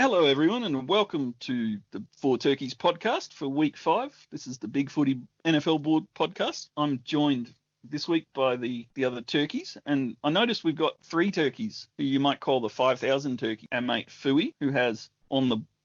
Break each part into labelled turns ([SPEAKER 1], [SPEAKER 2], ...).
[SPEAKER 1] Hello, everyone, and welcome to the Four Turkeys podcast for week 5. This is the Big Footy NFL Board podcast. I'm joined this week by the other turkeys, and I noticed we've got 3 turkeys who you might call the 5,000 turkey. Our mate Fooey, who has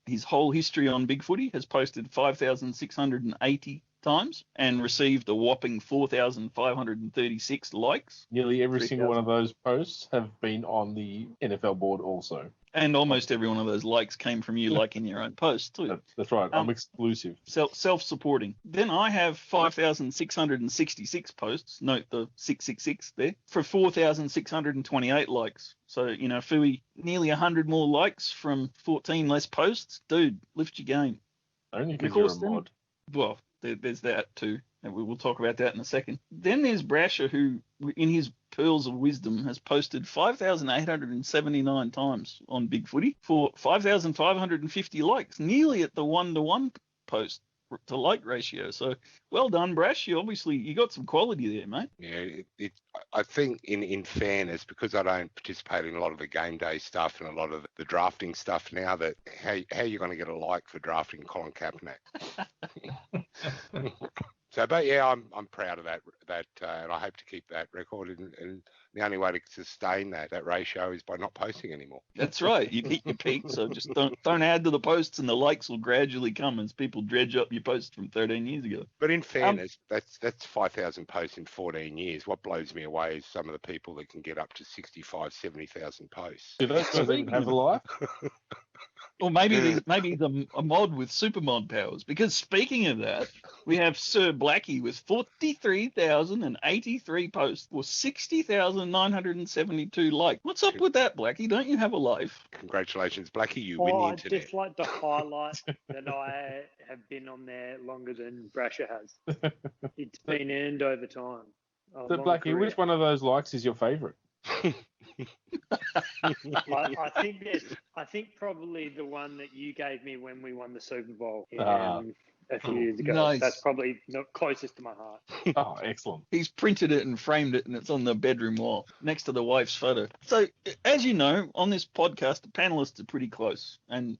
[SPEAKER 1] his whole history on Big Footy, has posted 5,680 times and received a whopping 4,536 likes.
[SPEAKER 2] Nearly every single one of those posts have been on the NFL board also.
[SPEAKER 1] And almost every one of those likes came from you liking your own post too.
[SPEAKER 2] That's right. I'm exclusive.
[SPEAKER 1] Self-supporting. Then I have 5,666 posts. Note the 666 there for 4,628 likes. So, Fooey, nearly 100 more likes from 14 less posts. Dude, lift your game.
[SPEAKER 2] Only because you're a mod.
[SPEAKER 1] Well, there's that too. And we will talk about that in a second. Then there's Brasher, who, in his pearls of wisdom, has posted 5,879 times on Big Footy for 5,550 likes, nearly at the 1-to-1 post to like ratio. So well done, Brash. You got some quality there, mate.
[SPEAKER 3] Yeah, I think in fairness, because I don't participate in a lot of the game day stuff and a lot of the drafting stuff now, that how you going to get a like for drafting Colin Kaepernick? So, but yeah, I'm proud of that, and I hope to keep that record. And the only way to sustain that ratio is by not posting anymore.
[SPEAKER 1] That's right. You hit your peak, so just don't add to the posts, and the likes will gradually come as people dredge up your posts from 13 years ago.
[SPEAKER 3] But in fairness, that's 5,000 posts in 14 years. What blows me away is some of the people that can get up to 65, 70,000 posts.
[SPEAKER 2] Do those guys even have a life?
[SPEAKER 1] Or maybe he's a mod with super mod powers. Because speaking of that, we have Sir Blackie with 43,083 posts for 60,972 likes. What's up with that, Blackie? Don't you have a life?
[SPEAKER 3] Congratulations, Blackie. You win the internet.
[SPEAKER 4] I'd just like to highlight that I have been on there longer than Brasher has. It's been earned over time.
[SPEAKER 2] So, Blackie, which one of those likes is your favourite?
[SPEAKER 4] I think probably the one that you gave me when we won the Super Bowl a few years ago.
[SPEAKER 1] Nice.
[SPEAKER 4] That's probably closest to my heart.
[SPEAKER 2] Oh, excellent.
[SPEAKER 1] He's printed it and framed it, and it's on the bedroom wall next to the wife's photo. So, as you know, on this podcast, the panelists are pretty close, and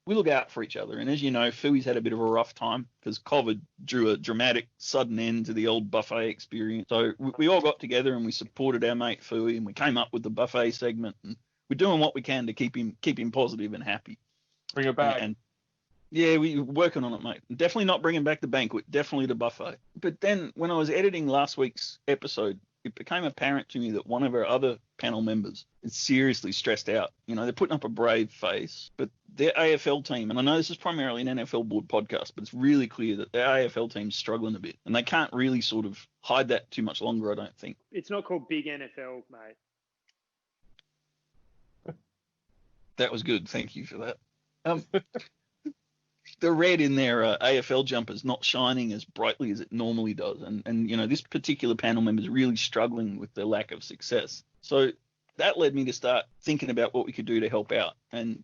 [SPEAKER 1] we look out for each other. And as you know, Fooey's had a bit of a rough time because COVID drew a dramatic sudden end to the old buffet experience. So we all got together and we supported our mate Fooey, and we came up with the buffet segment, and we're doing what we can to keep him positive and happy.
[SPEAKER 2] Bring it back.
[SPEAKER 1] And yeah, we're working on it, mate. Definitely not bringing back the banquet, definitely the buffet. But then when I was editing last week's episode, it became apparent to me that one of our other panel members is seriously stressed out. They're putting up a brave face, but their AFL team, and I know this is primarily an NFL board podcast, but it's really clear that their AFL team's struggling a bit, and they can't really sort of hide that too much longer, I don't think.
[SPEAKER 4] It's not called Big NFL, mate.
[SPEAKER 1] That was good. Thank you for that. The red in their AFL jumpers not shining as brightly as it normally does. And this particular panel member is really struggling with their lack of success. So that led me to start thinking about what we could do to help out. And,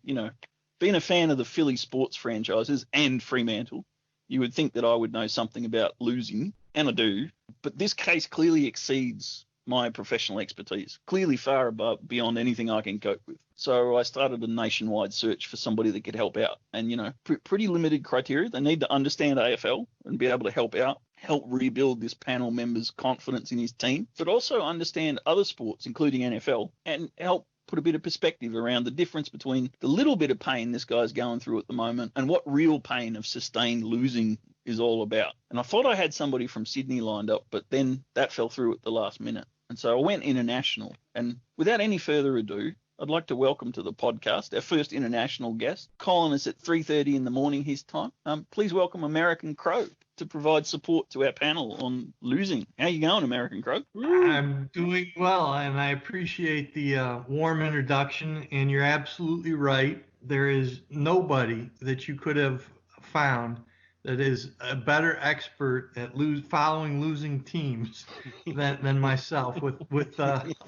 [SPEAKER 1] being a fan of the Philly sports franchises and Fremantle, you would think that I would know something about losing, and I do. But this case clearly exceeds my professional expertise, clearly far beyond anything I can cope with. So I started a nationwide search for somebody that could help out. And, pretty limited criteria. They need to understand AFL and be able to help out, help rebuild this panel member's confidence in his team, but also understand other sports, including NFL, and help put a bit of perspective around the difference between the little bit of pain this guy's going through at the moment and what real pain of sustained losing is all about. And I thought I had somebody from Sydney lined up, but then that fell through at the last minute. And so I went international. And without any further ado, I'd like to welcome to the podcast our first international guest, calling us at 3:30 in the morning his time. Please welcome American Crow to provide support to our panel on losing. How you going, American Crow?
[SPEAKER 5] I'm doing well, and I appreciate the warm introduction. And you're absolutely right. There is nobody that you could have found that is a better expert at following losing teams than myself with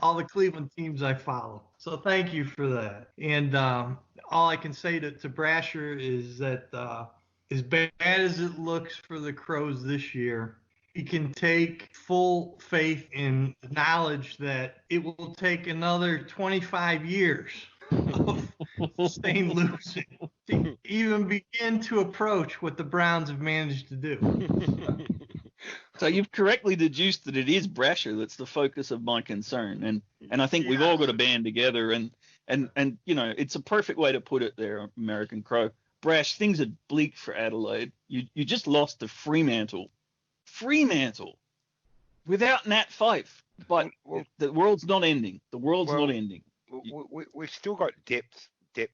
[SPEAKER 5] all the Cleveland teams I follow. So thank you for that. And all I can say to Brasher is that as bad as it looks for the Crows this year, he can take full faith in the knowledge that it will take another 25 years sustain losing to even begin to approach what the Browns have managed to do.
[SPEAKER 1] So you've correctly deduced that it is Brasher that's the focus of my concern, and I think we've all got to band together and it's a perfect way to put it there, American Crow. Brash, things are bleak for Adelaide. You just lost to Fremantle without Nat Fyfe, but the world's not ending. The world's not ending.
[SPEAKER 3] We've still got depth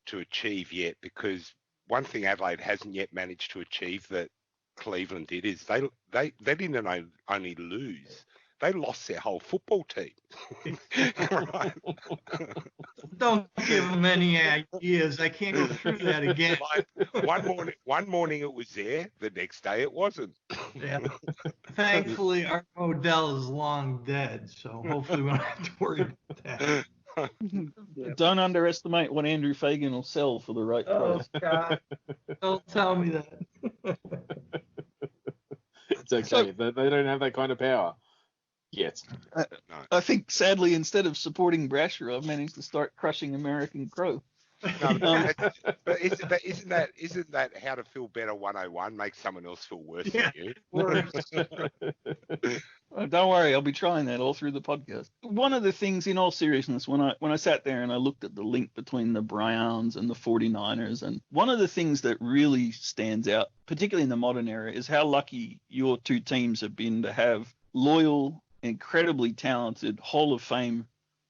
[SPEAKER 3] to achieve yet, because one thing Adelaide hasn't yet managed to achieve that Cleveland did is they didn't only lose, they lost their whole football team. Right?
[SPEAKER 5] Don't give them any ideas. I can't go through that again.
[SPEAKER 3] Like one morning it was there, the next day it wasn't.
[SPEAKER 5] Yeah. Thankfully, our Odell is long dead, so hopefully we don't have to worry about that.
[SPEAKER 1] Don't underestimate what Andrew Fagan will sell for the right price.
[SPEAKER 5] Oh, God. Don't tell me that.
[SPEAKER 2] It's okay. They don't have that kind of power yet.
[SPEAKER 1] I think, sadly, instead of supporting Brasher, I've managed to start crushing American Crow.
[SPEAKER 3] No, but isn't that how to feel better 101? Make someone else feel worse than you.
[SPEAKER 1] Don't worry, I'll be trying that all through the podcast. One of the things, in all seriousness, when I sat there and I looked at the link between the Browns and the 49ers, and one of the things that really stands out, particularly in the modern era, is how lucky your two teams have been to have loyal, incredibly talented Hall of Fame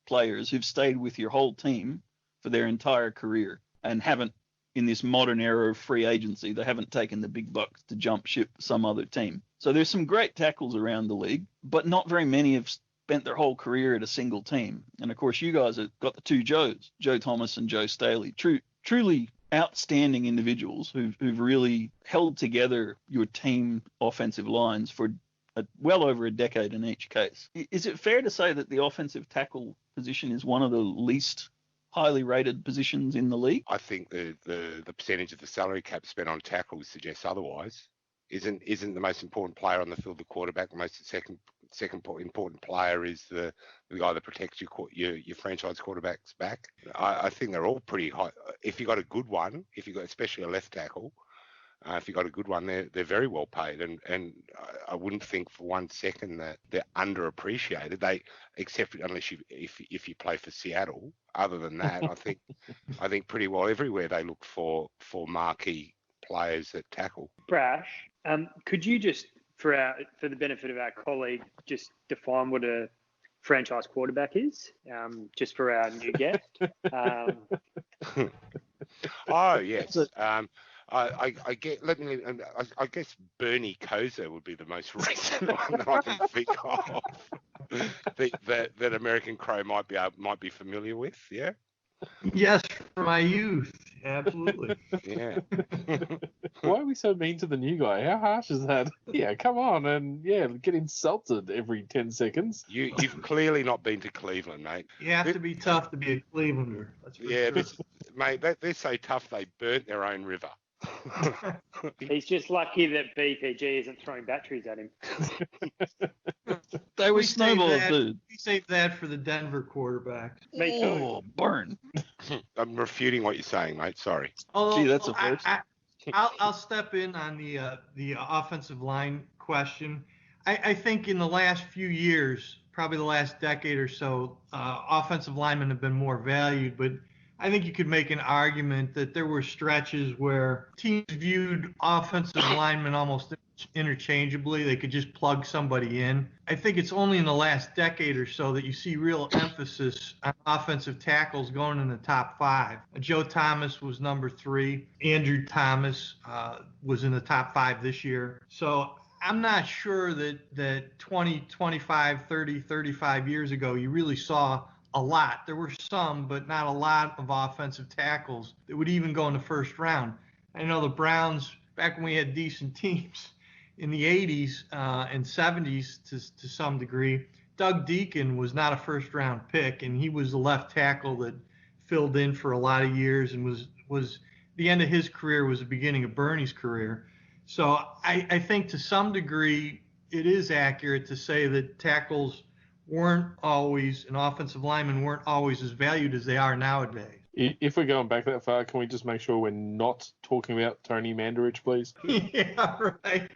[SPEAKER 1] players who've stayed with your whole team for their entire career and haven't, in this modern era of free agency, they haven't taken the big bucks to jump ship to some other team. So there's some great tackles around the league, but not very many have spent their whole career at a single team. And of course, you guys have got the two Joes, Joe Thomas and Joe Staley, truly outstanding individuals who've really held together your team offensive lines for well over a decade in each case. Is it fair to say that the offensive tackle position is one of the least highly rated positions in the league?
[SPEAKER 3] I think the percentage of the salary cap spent on tackles suggests otherwise. Isn't the most important player on the field the quarterback? The second important player is the guy that protects your franchise quarterback's back. I think they're all pretty high. If you got a good one, especially a left tackle, if you got a good one, they're very well paid, and I wouldn't think for 1 second that they're underappreciated. Except unless if you play for Seattle. Other than that, I think pretty well everywhere they look for marquee players that tackle.
[SPEAKER 4] Brash, could you just, for the benefit of our colleague, just define what a franchise quarterback is, just for our new guest?
[SPEAKER 3] Oh yes. I guess Bernie Kosar would be the most recent one that I can think of that American Crow might be familiar with. Yeah.
[SPEAKER 5] Yes, from my youth, absolutely.
[SPEAKER 3] Yeah.
[SPEAKER 2] Why are we so mean to the new guy? How harsh is that? Yeah, come on, and get insulted every 10 seconds.
[SPEAKER 3] You've clearly not been to Cleveland, mate.
[SPEAKER 5] You have to be tough to be a Clevelander. That's for sure.
[SPEAKER 3] Mate, they're so tough they burnt their own river.
[SPEAKER 4] He's just lucky that BPG isn't throwing batteries at him.
[SPEAKER 1] They were snowballs, dude.
[SPEAKER 5] We saved that for the Denver quarterback.
[SPEAKER 1] Oh, burn.
[SPEAKER 3] I'm refuting what you're saying, mate. Sorry.
[SPEAKER 1] Gee, that's a first.
[SPEAKER 5] I'll step in on the offensive line question. I think in the last few years, probably the last decade or so, offensive linemen have been more valued, but I think you could make an argument that there were stretches where teams viewed offensive linemen almost interchangeably. They could just plug somebody in. I think it's only in the last decade or so that you see real emphasis on offensive tackles going in the top 5. Joe Thomas was number 3. Andrew Thomas was in the top 5 this year. So I'm not sure that 20, 25, 30, 35 years ago you really saw a lot. There were some, but not a lot of offensive tackles that would even go in the first round. I know the Browns, back when we had decent teams in the 80s and 70s to some degree, Doug Deacon was not a first-round pick, and he was the left tackle that filled in for a lot of years and was the end of his career was the beginning of Bernie's career. So I think to some degree it is accurate to say that tackles weren't always, and offensive linemen weren't always as valued as they are nowadays.
[SPEAKER 2] If we're going back that far, can we just make sure we're not talking about Tony Mandarich, please?
[SPEAKER 5] Yeah, right.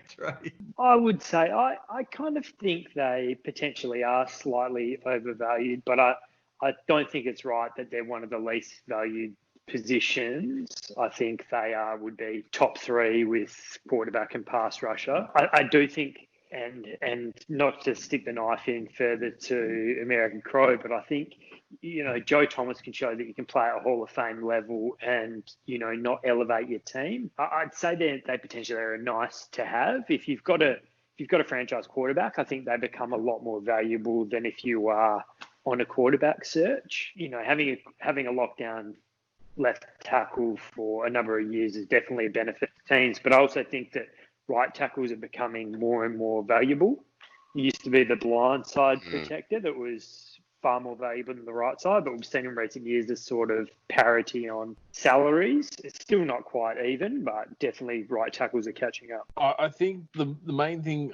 [SPEAKER 4] I would say I kind of think they potentially are slightly overvalued, but I don't think it's right that they're one of the least valued positions. I think they would be top 3 with quarterback and pass rusher. I do think, and not to stick the knife in further to American Crow, but I think, Joe Thomas can show that you can play at a Hall of Fame level and, not elevate your team. I'd say they potentially are nice to have. If you've got a franchise quarterback, I think they become a lot more valuable than if you are on a quarterback search. Having a lockdown left tackle for a number of years is definitely a benefit to teams, but I also think that right tackles are becoming more and more valuable. It used to be the blind side protector that was far more valuable than the right side, but we've seen in recent years this sort of parity on salaries. It's still not quite even, but definitely right tackles are catching up.
[SPEAKER 2] I think the main thing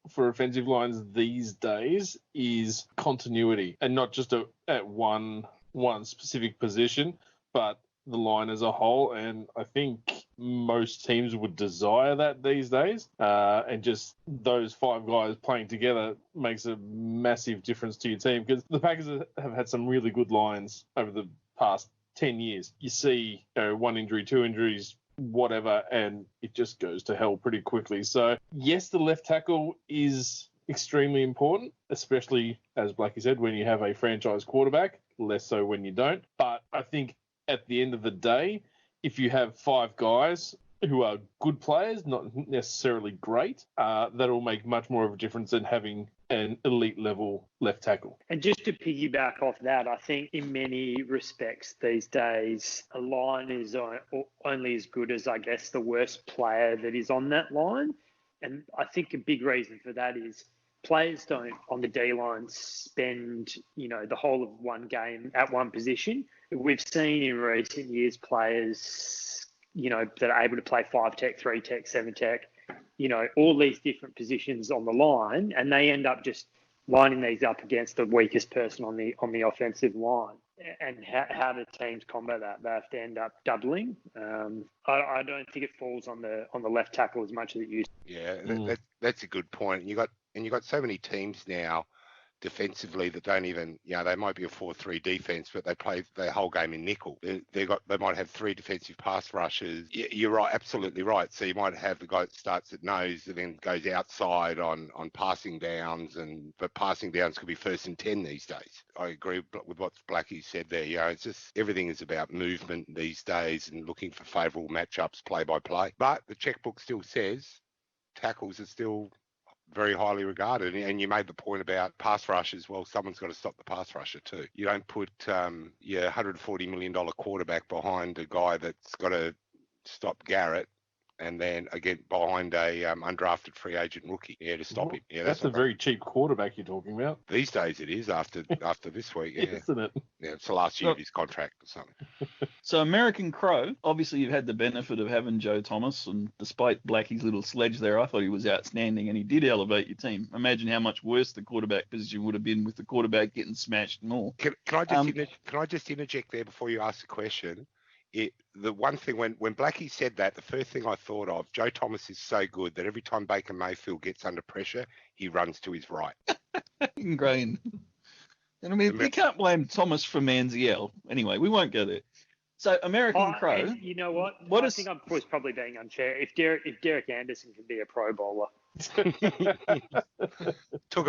[SPEAKER 2] for offensive lines these days is continuity, and not just at one specific position, but the line as a whole. And I think most teams would desire that these days. And just those 5 guys playing together makes a massive difference to your team, because the Packers have had some really good lines over the past 10 years. You see 1 injury, 2 injuries, whatever, and it just goes to hell pretty quickly. So yes, the left tackle is extremely important, especially, as Blackie said, when you have a franchise quarterback, less so when you don't. But I think at the end of the day, if you have 5 guys who are good players, not necessarily great, that'll make much more of a difference than having an elite level left tackle.
[SPEAKER 4] And just to piggyback off that, I think in many respects these days, a line is only as good as, I guess, the worst player that is on that line. And I think a big reason for that is players don't, on the D-line, spend, the whole of one game at one position. We've seen in recent years players, that are able to play 5-tech, 3-tech, 7-tech, all these different positions on the line, and they end up just lining these up against the weakest person on the offensive line. And how do teams combat that? They have to end up doubling. I don't think it falls on the left tackle as much as it used to.
[SPEAKER 3] Yeah, that's a good point. You got so many teams now defensively that don't even, they might be a 4-3 defense, but they play their whole game in nickel. They might have 3 defensive pass rushers. You're right, absolutely right. So you might have the guy that starts at nose and then goes outside on passing downs, but passing downs could be 1st and 10 these days. I agree with what Blackie said there. It's just everything is about movement these days and looking for favourable matchups play by play. But the checkbook still says tackles are still very highly regarded, and you made the point about pass rushers. Well, someone's got to stop the pass rusher too. You don't put your $140 million quarterback behind a guy that's got to stop Garrett, and then again behind a undrafted free agent rookie, to stop him. Yeah,
[SPEAKER 2] that's a very cheap quarterback you're talking about.
[SPEAKER 3] These days it is after this week,
[SPEAKER 2] Isn't it?
[SPEAKER 3] Yeah, it's the last year of his contract or something.
[SPEAKER 1] So American Crow, obviously you've had the benefit of having Joe Thomas, and despite Blackie's little sledge there, I thought he was outstanding, and he did elevate your team. Imagine how much worse the quarterback position would have been with the quarterback getting smashed and all.
[SPEAKER 3] Can I just interject there before you ask the question? The one thing, when Blackie said that, the first thing I thought of, Joe Thomas is so good that every time Baker Mayfield gets under pressure, he runs to his right.
[SPEAKER 1] Ingrained. And I mean, you can't blame Thomas for Manziel. Anyway, we won't go there. So American Crow.
[SPEAKER 4] You know what? I think I was probably being unfair. If Derek Anderson can be a Pro Bowler.
[SPEAKER 3] Took him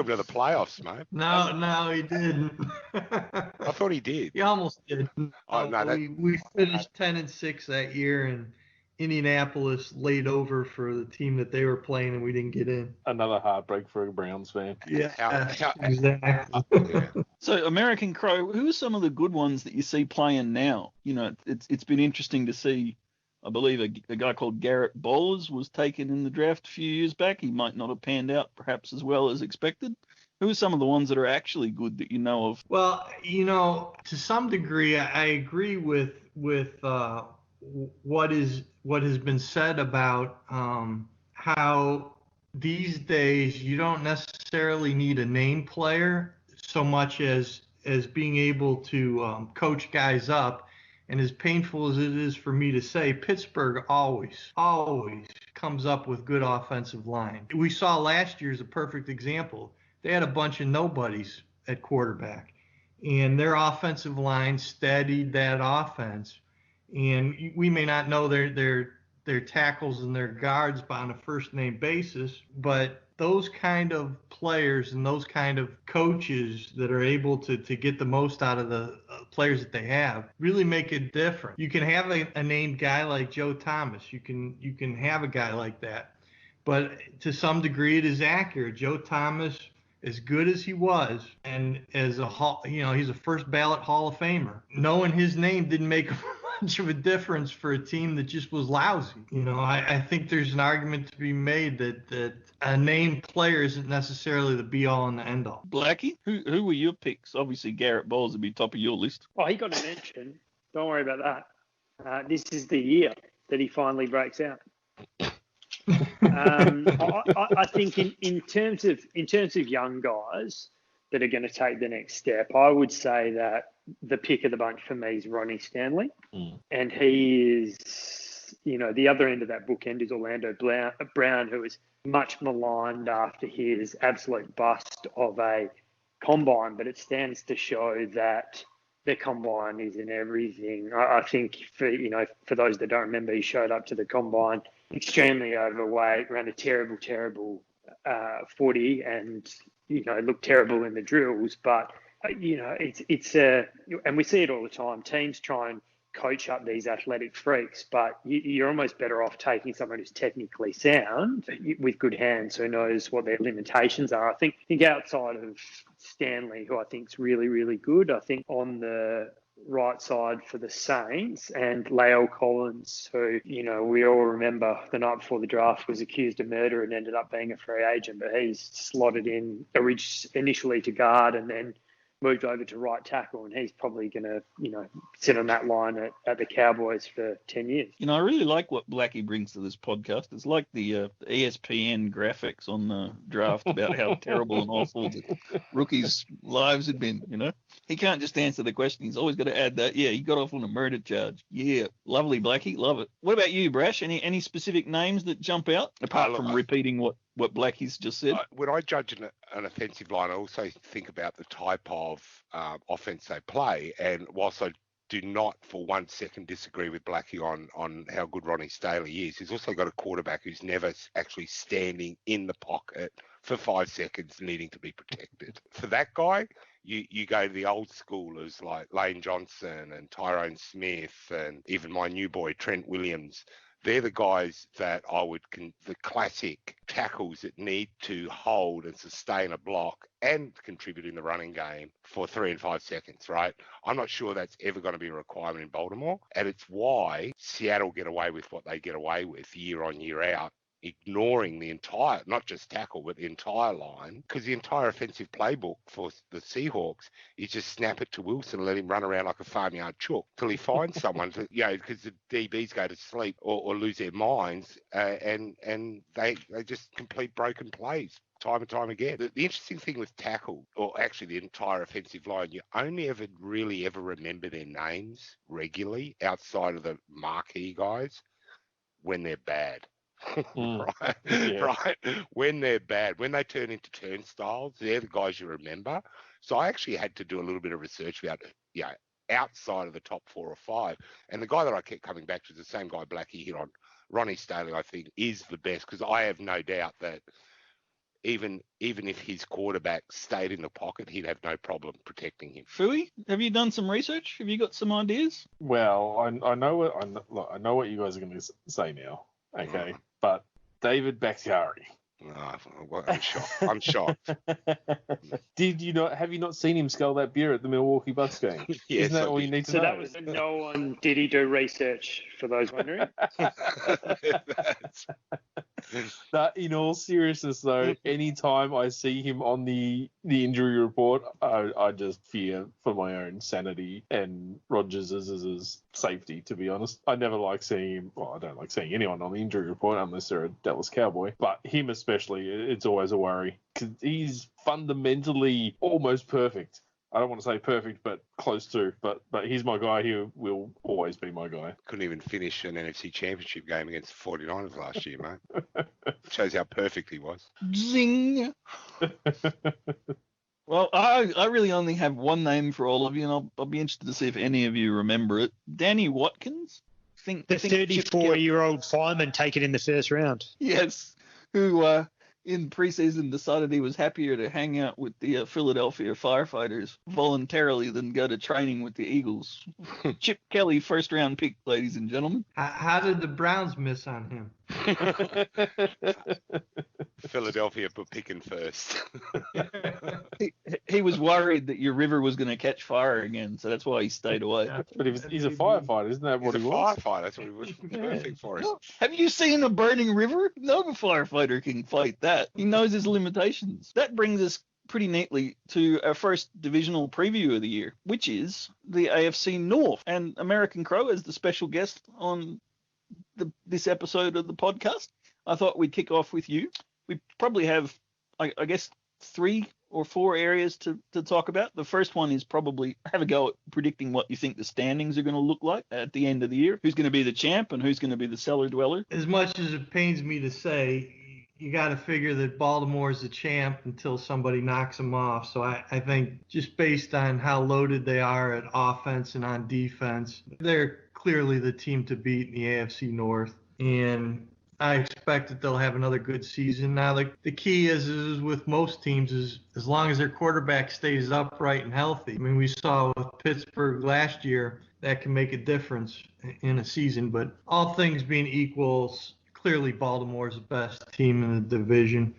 [SPEAKER 3] to the playoffs, mate.
[SPEAKER 5] No, he didn't.
[SPEAKER 3] I thought he did.
[SPEAKER 5] He almost did.
[SPEAKER 3] No,
[SPEAKER 5] we finished 10-6 that year, and Indianapolis laid over for the team that they were playing, and we didn't get in.
[SPEAKER 2] Another heartbreak for a Browns fan.
[SPEAKER 5] Yeah, exactly.
[SPEAKER 3] Yeah.
[SPEAKER 1] So American Crow, who are some of the good ones that you see playing now? It's been interesting to see. I believe a guy called Garrett Bowles was taken in the draft a few years back. He might not have panned out perhaps as well as expected. Who are some of the ones that are actually good that you know of?
[SPEAKER 5] Well, to some degree, I agree with what has been said about how these days you don't necessarily need a name player so much as being able to coach guys up And as painful as it is for me to say, Pittsburgh always comes up with good offensive line. We saw last year as a perfect example. They had a bunch of nobodies at quarterback, and their offensive line steadied that offense. And we may not know their tackles and their guards on a first name basis, but those kind of players and those kind of coaches that are able to get the most out of the players that they have really make it different. You can have a named guy like Joe Thomas. You can have a guy like that. But to some degree, it is accurate. Joe Thomas, as good as he was, and as he's a first ballot Hall of Famer, knowing his name didn't make much of a difference for a team that just was lousy. I think there's an argument to be made that a named player isn't necessarily the be all and the end all.
[SPEAKER 1] Blackie, who were your picks? Obviously, Garrett Bowles would be top of your list.
[SPEAKER 4] Oh, he got a mention. Don't worry about that. This is the year that he finally breaks out. I think in terms of young guys that are going to take the next step, I would say that the pick of the bunch for me is Ronnie Stanley. And he is, the other end of that bookend is Orlando Brown, who is much maligned after his absolute bust of a combine, but it stands to show that the combine isn't everything. I think for those that don't remember, he showed up to the combine extremely overweight, ran a terrible 40, and looked terrible in the drills. But it's and we see it all the time. Teams try and coach up these athletic freaks, but you're almost better off taking someone who's technically sound with good hands, who knows what their limitations are. I think outside of Stanley, who I think is really, really good, I think on the right side for the Saints, and La'el Collins, who, we all remember the night before the draft was accused of murder and ended up being a free agent, but he's slotted in initially to guard and then moved over to right tackle, and he's probably going to, sit on that line at the Cowboys for 10 years.
[SPEAKER 1] I really like what Blackie brings to this podcast. It's like the ESPN graphics on the draft about how terrible and awful the rookies' lives had been, He can't just answer the question. He's always got to add that, he got off on a murder charge. Yeah, lovely, Blackie, love it. What about you, Brash? Any specific names that jump out, apart from repeating what Blackie's just said?
[SPEAKER 3] When I judge an offensive line, I also think about the type of offense they play. And whilst I do not for 1 second disagree with Blackie on how good Ronnie Stanley is, he's also got a quarterback who's never actually standing in the pocket for 5 seconds needing to be protected. For that guy, you go to the old schoolers like Lane Johnson and Tyrone Smith and even my new boy Trent Williams. They're the guys that the classic tackles that need to hold and sustain a block and contribute in the running game for 3 and 5 seconds, right? I'm not sure that's ever going to be a requirement in Baltimore. And it's why Seattle get away with what they get away with year on, year out, ignoring the entire, not just tackle, but the entire line, because the entire offensive playbook for the Seahawks is just snap it to Wilson and let him run around like a farmyard chook till he finds someone to, because the DBs go to sleep or lose their minds, and they just complete broken plays time and time again. The interesting thing with tackle, or actually the entire offensive line, you only ever remember their names regularly outside of the marquee guys when they're bad. Right, yeah. Right. When they're bad, when they turn into turnstiles, they're the guys you remember. So I actually had to do a little bit of research about, outside of the top 4 or 5. And the guy that I kept coming back to is the same guy Blackie hit on. Ronnie Stanley, I think, is the best, because I have no doubt that even if his quarterback stayed in the pocket, he'd have no problem protecting him.
[SPEAKER 1] Fui, have you done some research? Have you got some ideas?
[SPEAKER 2] Well, I know what you guys are going to say now. Okay, but David Bakhtiari.
[SPEAKER 3] I'm shocked.
[SPEAKER 2] Have you not seen him scull that beer at the Milwaukee Bucks game?
[SPEAKER 3] Yes,
[SPEAKER 2] Isn't that all you need to know?
[SPEAKER 4] So that was no one. Did he do research, for those wondering?
[SPEAKER 2] In all seriousness, though, anytime I see him on the injury report, I just fear for my own sanity and Rodgers' safety, to be honest. I never like seeing him. Well, I don't like seeing anyone on the injury report unless they're a Dallas Cowboy. But him especially, it's always a worry because he's fundamentally almost perfect. I don't want to say perfect, but close to. But he's my guy. He will always be my guy.
[SPEAKER 3] Couldn't even finish an NFC Championship game against the 49ers last year, mate. Shows how perfect he was.
[SPEAKER 1] Zing. Well, I really only have one name for all of you, and I'll be interested to see if any of you remember it. Danny Watkins.
[SPEAKER 6] The 34-year-old fireman taken in the first round.
[SPEAKER 1] Yes, who in preseason decided he was happier to hang out with the Philadelphia firefighters voluntarily than go to training with the Eagles. Chip Kelly, first round pick, ladies and gentlemen.
[SPEAKER 5] How did the Browns miss on him?
[SPEAKER 3] Philadelphia put picking first.
[SPEAKER 1] He was worried that your river was going to catch fire again, so that's why he stayed away.
[SPEAKER 2] But he's a firefighter, isn't that what he was?
[SPEAKER 3] Firefighter, that's what he was. Perfect for us.
[SPEAKER 1] Have you seen a burning river? No firefighter can fight that. He knows his limitations. That brings us pretty neatly to our first divisional preview of the year, which is the AFC North. And American Crow as the special guest on this episode of the podcast. I thought we'd kick off with you. We probably have, I guess, 3 or 4 areas to talk about. The first one is probably have a go at predicting what you think the standings are going to look like at the end of the year. Who's going to be the champ and who's going to be the cellar dweller?
[SPEAKER 5] As much as it pains me to say, you got to figure that Baltimore's the champ until somebody knocks them off. So I think just based on how loaded they are at offense and on defense, they're clearly the team to beat in the AFC North. And I expect that they'll have another good season. Now, the key is with most teams is as long as their quarterback stays upright and healthy. I mean, we saw with Pittsburgh last year that can make a difference in a season. But all things being equal, clearly Baltimore's the best team in the division.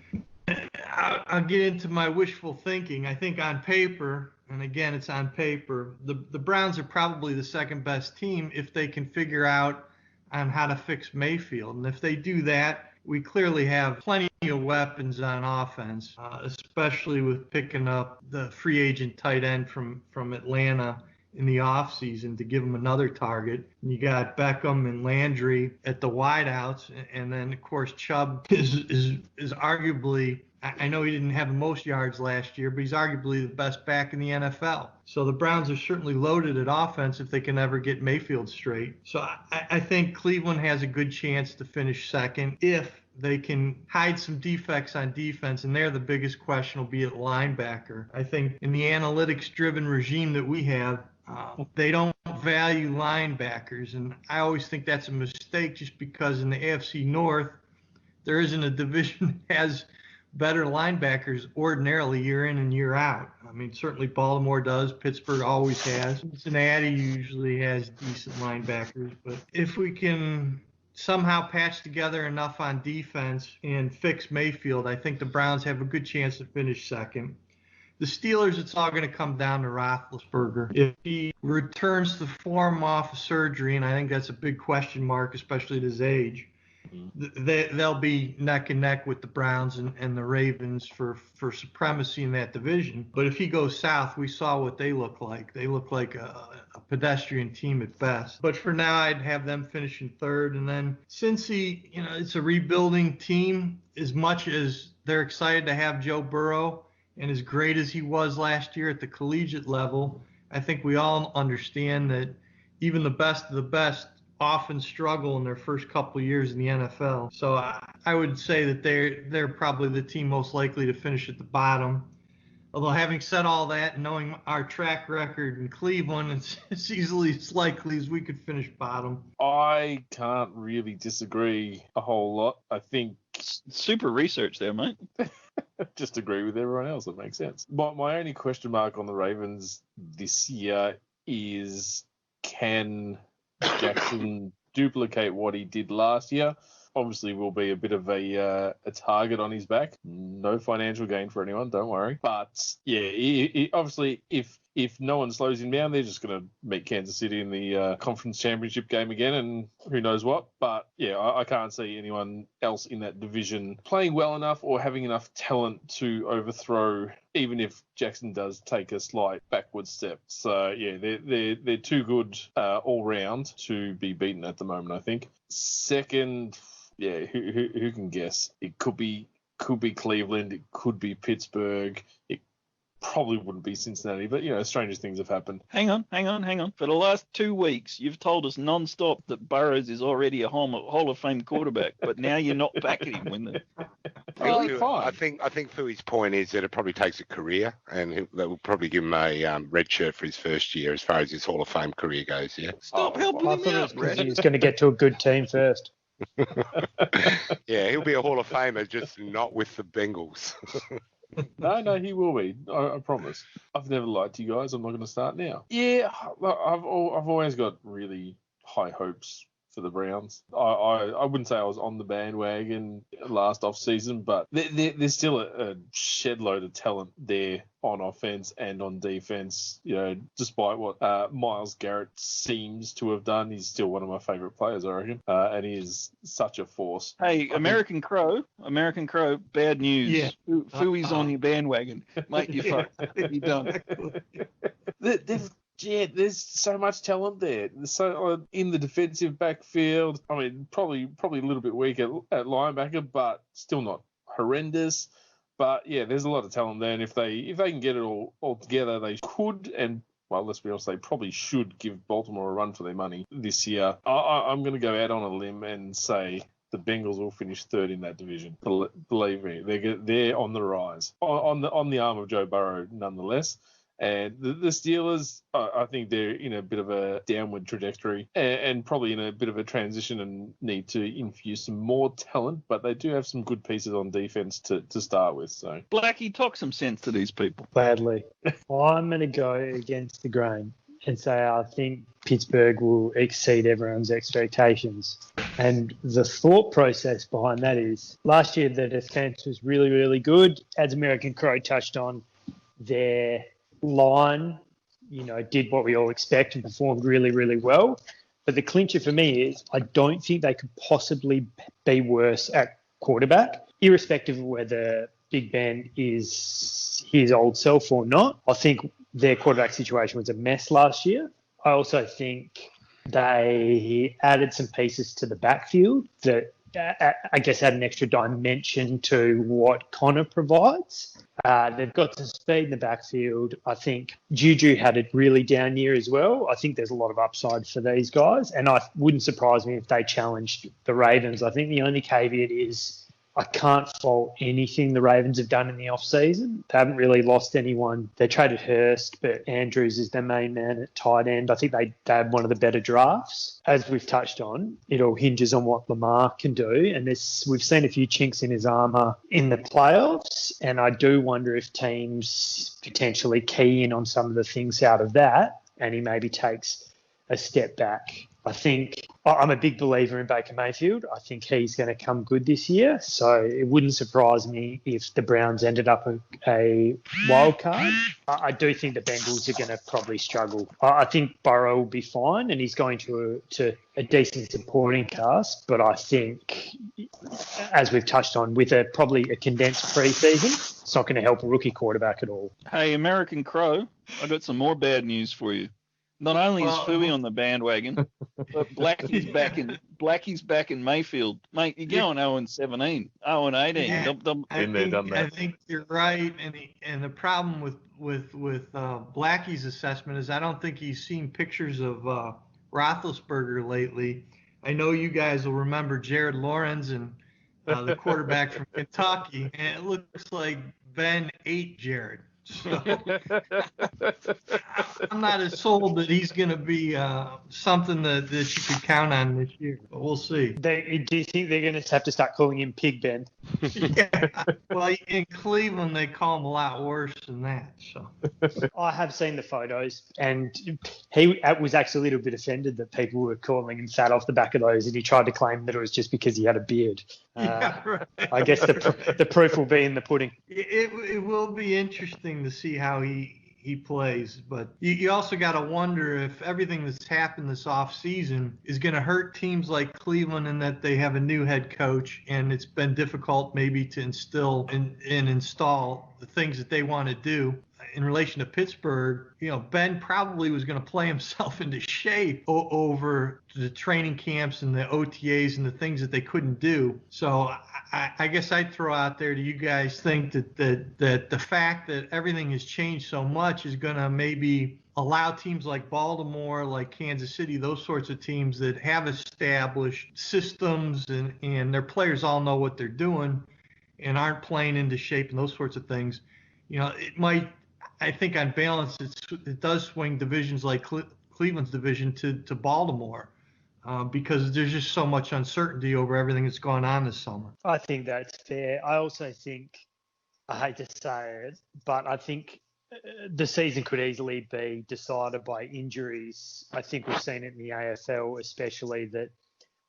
[SPEAKER 5] I'll get into my wishful thinking. I think on paper, and again, it's on paper, the Browns are probably the second best team if they can figure out on how to fix Mayfield. And if they do that, we clearly have plenty of weapons on offense, especially with picking up the free agent tight end from Atlanta in the offseason to give him another target. And you got Beckham and Landry at the wideouts. And then, of course, Chubb is arguably, I know he didn't have the most yards last year, but he's arguably the best back in the NFL. So the Browns are certainly loaded at offense if they can ever get Mayfield straight. So I think Cleveland has a good chance to finish second if they can hide some defects on defense, and there the biggest question will be at linebacker. I think in the analytics-driven regime that we have, they don't value linebackers, and I always think that's a mistake just because in the AFC North, there isn't a division that has better linebackers ordinarily year in and year out. I mean, certainly Baltimore does. Pittsburgh always has. Cincinnati usually has decent linebackers. But if we can somehow patch together enough on defense and fix Mayfield, I think the Browns have a good chance to finish second. The Steelers, it's all going to come down to Roethlisberger. If he returns to form off of surgery, and I think that's a big question mark, especially at his age, they'll be neck and neck with the Browns and the Ravens for supremacy in that division. But if he goes south, we saw what they look like. They look like a pedestrian team at best. But for now, I'd have them finishing third. And then Cincy, it's a rebuilding team. As much as they're excited to have Joe Burrow, and as great as he was last year at the collegiate level, I think we all understand that even the best of the best often struggle in their first couple of years in the NFL. So I would say that they're probably the team most likely to finish at the bottom. Although having said all that, knowing our track record in Cleveland, it's easily as likely as we could finish bottom.
[SPEAKER 2] I can't really disagree a whole lot. I think
[SPEAKER 1] super research there, mate.
[SPEAKER 2] Just agree with everyone else. That makes sense. But my only question mark on the Ravens this year is, can Jackson duplicate what he did last year? Obviously, will be a bit of a target on his back. No financial gain for anyone, don't worry. But yeah, he obviously, if no one slows him down, they're just going to meet Kansas City in the conference championship game again, and who knows what. But yeah, I can't see anyone else in that division playing well enough or having enough talent to overthrow, even if Jackson does take a slight backward step. So yeah, they're too good all round to be beaten at the moment, I think. Second, yeah, who can guess? It could be Cleveland, it could be Pittsburgh, it probably wouldn't be Cincinnati, but stranger things have happened.
[SPEAKER 1] Hang on. For the last 2 weeks, you've told us non-stop that Burrows is already a Hall of Fame quarterback, but now you're not backing him when the...
[SPEAKER 2] Really? Fine.
[SPEAKER 3] I think Fui's point is that it probably takes a career, and that will probably give him a red shirt for his first year as far as his Hall of Fame career goes. Yeah.
[SPEAKER 1] Stop helping
[SPEAKER 6] I
[SPEAKER 1] him
[SPEAKER 6] thought it
[SPEAKER 1] out,
[SPEAKER 6] was because
[SPEAKER 1] Brad.
[SPEAKER 6] he was going to get to a good team first.
[SPEAKER 3] Yeah, he'll be a Hall of Famer, just not with the Bengals.
[SPEAKER 2] No, he will be. I promise. I've never lied to you guys. I'm not going to start now. Yeah, I've always got really high hopes for the Browns. I wouldn't say I was on the bandwagon last off season, but there's still a shed load of talent there on offense and on defense. Despite what Myles Garrett seems to have done, he's still one of my favorite players, I reckon, and he is such a force.
[SPEAKER 1] Hey, American Crow, bad news.
[SPEAKER 5] Yeah.
[SPEAKER 1] Fui's on your bandwagon. Mate, you're fucked. You're done.
[SPEAKER 2] There's so much talent there. So in the defensive backfield, I mean, probably a little bit weak at linebacker, but still not horrendous. But yeah, there's a lot of talent there, and if they can get it all together, they could, and well, let's be honest, they probably should give Baltimore a run for their money this year. I'm going to go out on a limb and say the Bengals will finish third in that division. Believe me, they're on the rise, on the arm of Joe Burrow, nonetheless. And the Steelers, I think they're in a bit of a downward trajectory and probably in a bit of a transition and need to infuse some more talent, but they do have some good pieces on defense to start with. So
[SPEAKER 1] Blackie, talk some sense to these people.
[SPEAKER 6] Gladly. I'm going to go against the grain and say I think Pittsburgh will exceed everyone's expectations. And the thought process behind that is last year the defense was really, really good. As American Crow touched on, their line, did what we all expect and performed really, really well. But the clincher for me is I don't think they could possibly be worse at quarterback, irrespective of whether Big Ben is his old self or not. I think their quarterback situation was a mess last year. I also think they added some pieces to the backfield that I guess add an extra dimension to what Connor provides. They've got some speed in the backfield. I think Juju had a really down year as well. I think there's a lot of upside for these guys, and I wouldn't surprise me if they challenged the Ravens. I think the only caveat is I can't fault anything the Ravens have done in the off-season. They haven't really lost anyone. They traded Hurst, but Andrews is their main man at tight end. I think they had one of the better drafts. As we've touched on, it all hinges on what Lamar can do, and we've seen a few chinks in his armour in the playoffs, and I do wonder if teams potentially key in on some of the things out of that, and he maybe takes a step back. I think I'm a big believer in Baker Mayfield. I think he's going to come good this year. So it wouldn't surprise me if the Browns ended up a wild card. I do think the Bengals are going to probably struggle. I think Burrow will be fine and he's going to a decent supporting cast. But I think, as we've touched on, with probably a condensed preseason, it's not going to help a rookie quarterback at all.
[SPEAKER 1] Hey, American Crow, I got some more bad news for you. Not only is Fui on the bandwagon, but Blackie's back in Mayfield. Mate, you're going 0-17, 0-18.
[SPEAKER 5] Yeah, I think you're right. And the problem with Blackie's assessment is I don't think he's seen pictures of Roethlisberger lately. I know you guys will remember Jared Lawrence and the quarterback from Kentucky, and it looks like Ben ate Jared. So I'm not as sold that he's going to be something that you could count on this year, but we'll see.
[SPEAKER 6] Do you think they're going to have to start calling him Pig Ben?
[SPEAKER 5] Yeah. Well, in Cleveland, they call him a lot worse than that. So
[SPEAKER 6] I have seen the photos, and he was actually a little bit offended that people were calling him fat off the back of those, and he tried to claim that it was just because he had a beard.
[SPEAKER 5] Yeah, right.
[SPEAKER 6] I guess the proof will be in the pudding.
[SPEAKER 5] It will be interesting to see how he plays, but you also got to wonder if everything that's happened this offseason is going to hurt teams like Cleveland in that they have a new head coach and it's been difficult maybe to instill and install the things that they want to do. In relation to Pittsburgh, Ben probably was going to play himself into shape over the training camps and the OTAs and the things that they couldn't do. So I guess I'd throw out there, do you guys think that the fact that everything has changed so much is going to maybe allow teams like Baltimore, like Kansas City, those sorts of teams that have established systems and their players all know what they're doing and aren't playing into shape and those sorts of things, it might, I think on balance, it does swing divisions like Cleveland's division to Baltimore. Because there's just so much uncertainty over everything that's going on this summer.
[SPEAKER 6] I think that's fair. I also think, I hate to say it, but I think the season could easily be decided by injuries. I think we've seen it in the AFL, especially that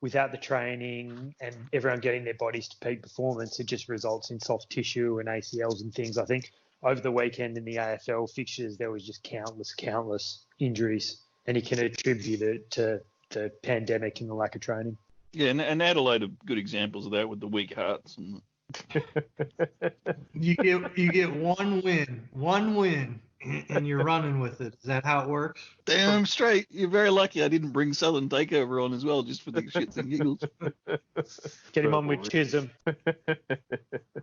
[SPEAKER 6] without the training and everyone getting their bodies to peak performance, it just results in soft tissue and ACLs and things. I think over the weekend in the AFL fixtures, there was just countless injuries, and you can attribute it to the pandemic and the lack of training.
[SPEAKER 1] Yeah, and Adelaide are good examples of that with the weak hearts. And
[SPEAKER 5] you get one win, and you're running with it. Is that how it works?
[SPEAKER 1] Damn straight. You're very lucky I didn't bring Southern Takeover on as well, just for the shits and giggles.
[SPEAKER 6] Get him on with Chisholm.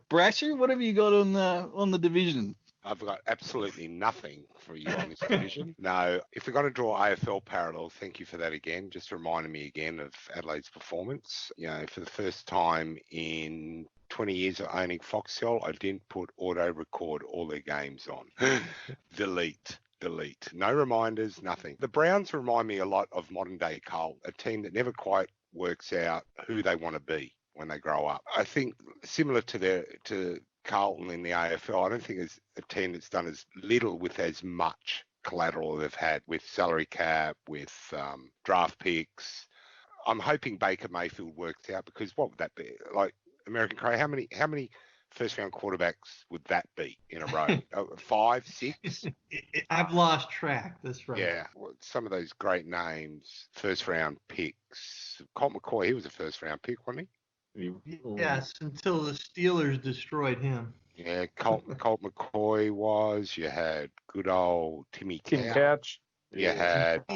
[SPEAKER 1] Brasher, what have you got on the division?
[SPEAKER 3] I've got absolutely nothing for you on this division. No, if we're going to draw AFL parallels, thank you for that again. Just reminding me again of Adelaide's performance. For the first time in 20 years of owning Foxtel, I didn't put auto record all their games on. Delete. No reminders, nothing. The Browns remind me a lot of modern day Carlton, a team that never quite works out who they want to be when they grow up. I think similar to Carlton in the AFL, I don't think it's a team that's done as little with as much collateral they've had with salary cap, with draft picks. I'm hoping Baker Mayfield works out, because what would that be? Like American Crow, how many first round quarterbacks would that be in a row? 5, 6?
[SPEAKER 5] I've lost track. That's right.
[SPEAKER 3] Yeah, some of those great names, first round picks. Colt McCoy, he was a first round pick, wasn't he?
[SPEAKER 5] Yes, until the Steelers destroyed him.
[SPEAKER 3] Yeah, Colt McCoy was. You had good old Tim
[SPEAKER 2] Couch.
[SPEAKER 3] You had.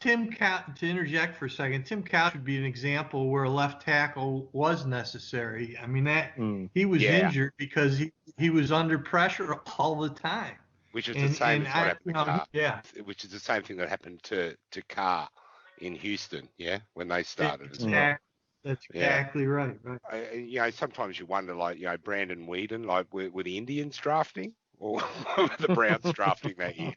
[SPEAKER 5] Tim Couch, to interject for a second, Tim Couch would be an example where a left tackle was necessary. I mean, he was injured because he was under pressure all the time.
[SPEAKER 3] Which is the same as what happened to Carr. Yeah. Which is the same thing that happened to Carr in Houston, when they started.
[SPEAKER 5] That's exactly right.
[SPEAKER 3] Sometimes you wonder, Brandon Whedon, were the Indians drafting, or were the Browns drafting that year,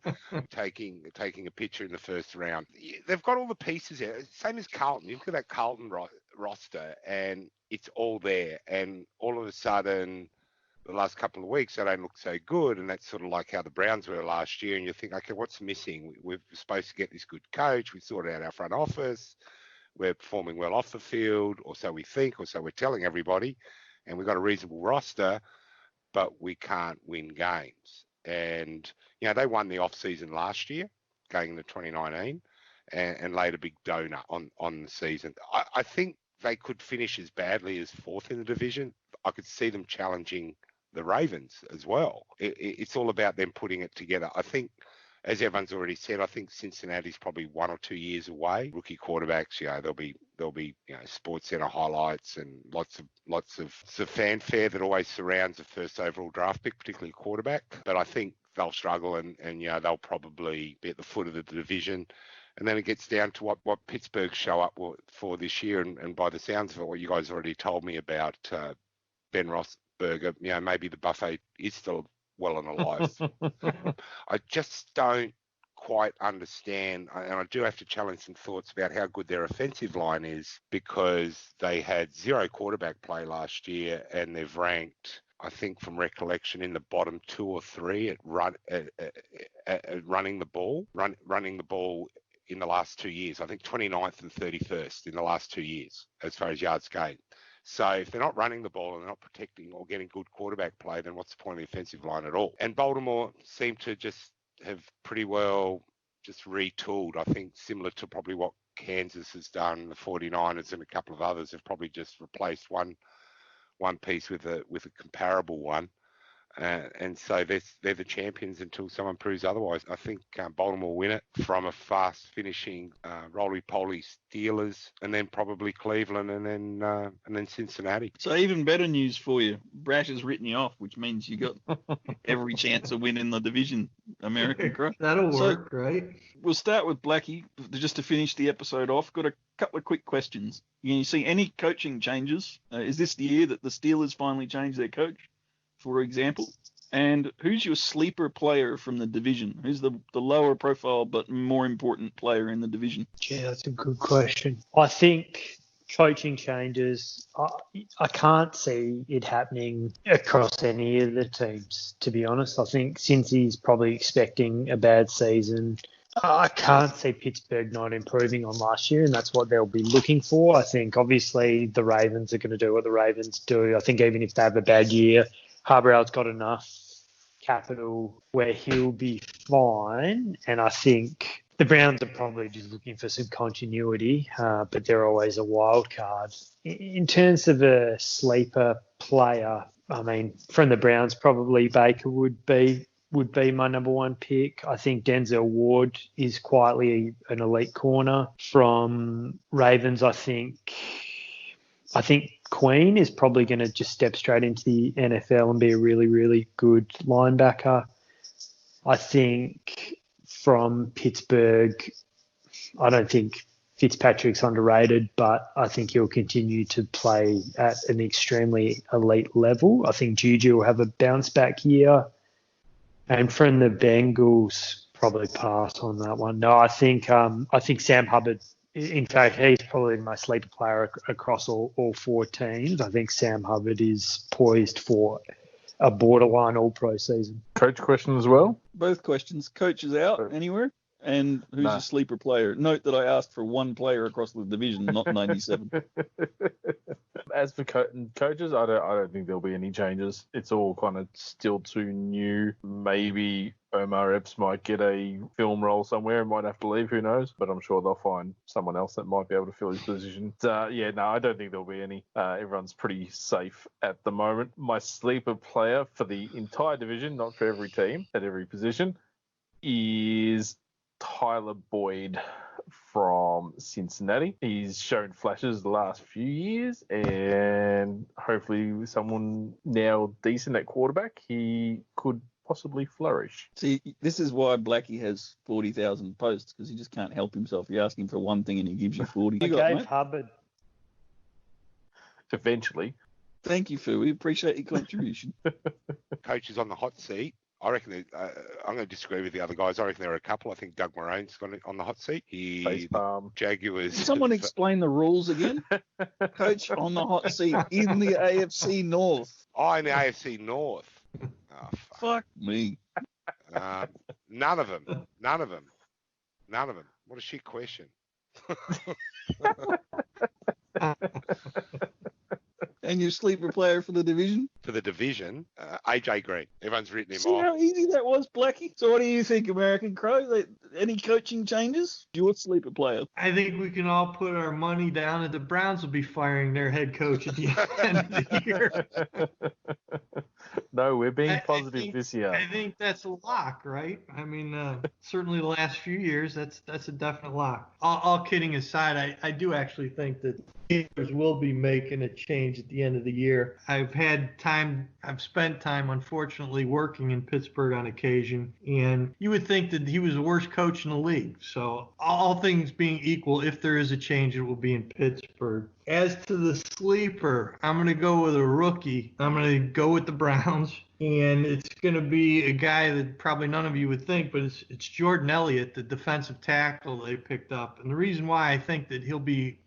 [SPEAKER 3] taking a pitcher in the first round? They've got all the pieces there. Same as Carlton. You look at that Carlton roster, and it's all there. And all of a sudden, the last couple of weeks, they don't look so good. And that's sort of like how the Browns were last year. And you think, okay, what's missing? We're supposed to get this good coach. We sorted out our front office. We're performing well off the field, or so we think, or so we're telling everybody, and we've got a reasonable roster, but we can't win games. And, they won the off-season last year, going into 2019, and laid a big donut on the season. I think they could finish as badly as 4th in the division. I could see them challenging the Ravens as well. It's all about them putting it together. I think, as everyone's already said, I think Cincinnati's probably 1 or 2 years away. Rookie quarterbacks, there'll be Sports Center highlights and lots of fanfare that always surrounds the first overall draft pick, particularly quarterback. But I think they'll struggle, and they'll probably be at the foot of the division. And then it gets down to what Pittsburgh show up for this year. And by the sounds of it, what you guys already told me about Ben Roethlisberger, maybe the buffet is still well and alive. I just don't quite understand, and I do have to challenge some thoughts about how good their offensive line is, because they had 0 quarterback play last year, and they've ranked, I think from recollection, in the bottom 2 or 3 at running the ball in the last 2 years. I think 29th and 31st in the last 2 years as far as yards gained. So if they're not running the ball and they're not protecting or getting good quarterback play, then what's the point of the offensive line at all? And Baltimore seem to just have pretty well just retooled. I think similar to probably what Kansas has done, the 49ers and a couple of others have probably just replaced one piece with a comparable one. And so they're the champions until someone proves otherwise. I think Baltimore win it from a fast finishing roly-poly Steelers, and then probably Cleveland, and then Cincinnati.
[SPEAKER 1] So even better news for you. Brash has written you off, which means you got every chance of winning the division, American Crow.
[SPEAKER 5] That'll work, right?
[SPEAKER 1] We'll start with Blackie, just to finish the episode off. Got a couple of quick questions. Can you see any coaching changes? Is this the year that the Steelers finally change their coach, for example? And who's your sleeper player from the division? Who's the lower profile but more important player in the division?
[SPEAKER 6] Yeah, that's a good question. I think coaching changes, I can't see it happening across any of the teams, to be honest. I think Cincy's probably expecting a bad season. I can't see Pittsburgh not improving on last year, and that's what they'll be looking for. I think, obviously, the Ravens are going to do what the Ravens do. I think even if they have a bad year, Harbaugh got enough capital where he'll be fine. And I think the Browns are probably just looking for some continuity, but they're always a wild card. In terms of a sleeper player, I mean, from the Browns, probably Baker would be my number one pick. I think Denzel Ward is quietly an elite corner. From Ravens, I think Queen is probably going to just step straight into the NFL and be a really, really good linebacker. I think from Pittsburgh, I don't think Fitzpatrick's underrated, but I think he'll continue to play at an extremely elite level. I think Juju will have a bounce back year. And from the Bengals, probably pass on that one. No, I think Sam Hubbard. In fact, he's probably my sleeper player across all four teams. I think Sam Hubbard is poised for a borderline all-pro season.
[SPEAKER 2] Coach question as well?
[SPEAKER 1] Both questions. Coach is out anywhere? And who's your sleeper player? Note that I asked for one player across the division, not 97.
[SPEAKER 2] As for coaches, I don't think there'll be any changes. It's all kind of still too new. Maybe Omar Epps might get a film role somewhere and might have to leave. Who knows? But I'm sure they'll find someone else that might be able to fill his position. I don't think there'll be any. Everyone's pretty safe at the moment. My sleeper player for the entire division, not for every team, at every position, is Tyler Boyd from Cincinnati. He's shown flashes the last few years, and hopefully someone now decent at quarterback, he could possibly flourish.
[SPEAKER 1] See, this is why Blackie has 40,000 posts, because he just can't help himself. You ask him for one thing and he gives you 40.
[SPEAKER 6] I gave Hubbard.
[SPEAKER 2] Eventually.
[SPEAKER 1] Thank you, Fu. We appreciate your contribution.
[SPEAKER 3] Coach is on the hot seat. I reckon I'm going to disagree with the other guys. I reckon there are a couple. I think Doug Marrone's on the hot seat. Jaguars.
[SPEAKER 1] Can someone explain the rules again? Coach on the hot seat in the AFC North.
[SPEAKER 3] Oh, in the AFC North. Oh,
[SPEAKER 1] fuck me.
[SPEAKER 3] None of them. What a shit question.
[SPEAKER 1] And your sleeper player for the division?
[SPEAKER 3] For the division, AJ Green. Everyone's written him off.
[SPEAKER 1] See how easy that was, Blackie? So what do you think, American Crow? Any coaching changes? Your sleeper player?
[SPEAKER 5] I think we can all put our money down that the Browns will be firing their head coach at the end of the year.
[SPEAKER 2] No, we're being positive this year.
[SPEAKER 5] I think that's a lock, right? I mean, certainly the last few years, that's a definite lock. All kidding aside, I do actually think that Steelers will be making a change at the end of the year. I've spent time, unfortunately, working in Pittsburgh on occasion, and you would think that he was the worst coach in the league. So all things being equal, if there is a change, it will be in Pittsburgh. As to the sleeper, I'm going to go with a rookie. I'm going to go with the Browns, and it's going to be a guy that probably none of you would think, but it's Jordan Elliott, the defensive tackle they picked up. And the reason why I think that he'll be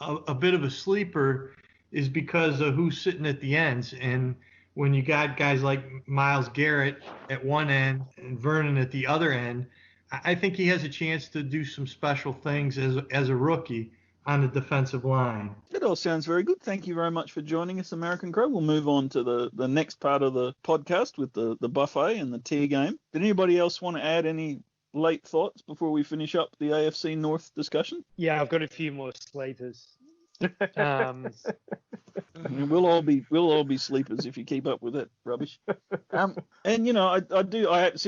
[SPEAKER 5] a bit of a sleeper is because of who's sitting at the ends. And when you got guys like Myles Garrett at one end and Vernon at the other end, I think he has a chance to do some special things as a rookie on the defensive line.
[SPEAKER 1] That all sounds very good. Thank you very much for joining us, American Crow. We'll move on to the next part of the podcast with the buffet and the tea game. Did anybody else want to add any late thoughts before we finish up the AFC North discussion?
[SPEAKER 6] Yeah, I've got a few more sleepers.
[SPEAKER 1] We'll all be sleepers if you keep up with that rubbish. And I do have to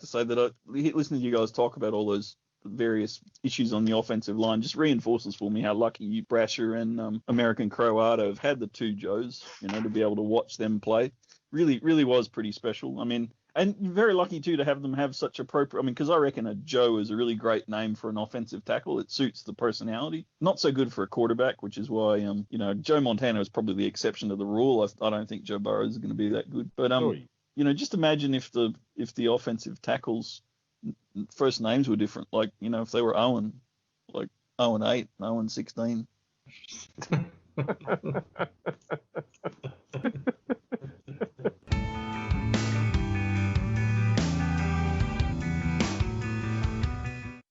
[SPEAKER 1] say that listening to you guys talk about all those various issues on the offensive line just reinforces for me how lucky you, Brasher and American Croata, have had the two Joes, to be able to watch them play. Really, really was pretty special. I mean, and you're very lucky too to have them have such appropriate. I mean, because I reckon a Joe is a really great name for an offensive tackle. It suits the personality. Not so good for a quarterback, which is why Joe Montana is probably the exception to the rule. I don't think Joe Burrow is going to be that good. But just imagine if the offensive tackles first names were different. Like if they were Owen, like 0-8, 0-16.